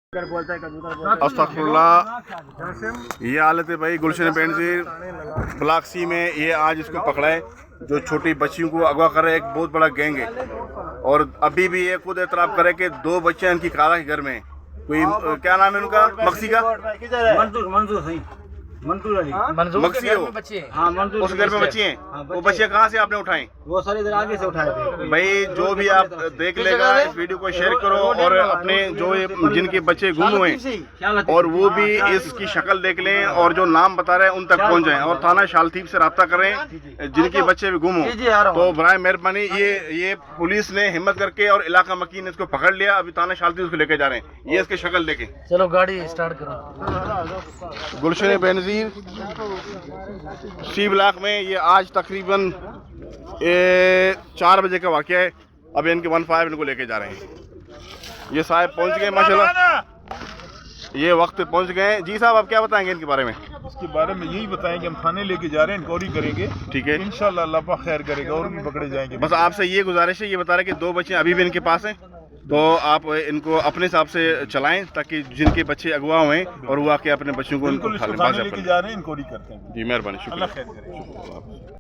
अस्तगफुरुल्लाह। ये हालत है भाई गुलशन बेनज़ीर ब्लॉक सी में। ये आज इसको पकड़ा है जो छोटी बच्चियों को अगवा कर रहा है। एक बहुत बड़ा गैंग है और अभी भी ये खुद एतराफ़ करे कि 2 बच्चे इनकी खाला के घर में। कोई क्या नाम है उनका? मक्सी का मंजूर मक्सी है वो। हाँ, मंजूर उस घर में बच्चे हैं। वो बच्चे कहाँ से आपने उठाए? वो सारे इधर आगे से उठाए थे भाई जो भी आप देख लेगा इस वीडियो को शेयर करो और अपने जो जिनके बच्चे गुम हुए और वो भी इसकी शक्ल देख लें और जो नाम बता रहे हैं उन तक पहुंच जाएं और थाना शालथीप से रब्ता करें जिनके बच्चे भी गुम हो। तो बराए मेहरबानी ये पुलिस ने हिम्मत करके और इलाका मकीन ने इसको पकड़ लिया। अभी थाना शालथीप उसको लेके जा रहे हैं। ये इसकी शक्ल देखें। चलो गाड़ी स्टार्ट करो। गुलशन बेनज़ीर सी ब्लॉक में ये आज तकरीबन 4 बजे का वाक़या है। अब इनके 15 इनको लेके जा रहे हैं। ये साहब पहुंच गए माशाल्लाह, ये वक्त पे पहुंच गए। जी साहब आप क्या बताएंगे इनके बारे में? इसके बारे में यही बताएं कि हम थाने लेके जा रहे हैं, इंक्वायरी करेंगे। ठीक है, इंशाल्लाह अल्लाह पाक खैर करेगा और भी पकड़े जाएंगे। बस आपसे ये गुजारिश है, ये बता रहे कि 2 बच्चे अभी भी इनके पास हैं तो आप इनको अपने हिसाब से चलाएं ताकि जिनके बच्चे अगवा हुए और वो आके अपने बच्चों को बिल्कुल इसको थाने लेके जा रहे हैं, इंक्वायरी करते हैं। जी मेहरबानी, शुक्रिया। अल्लाह खैर करे।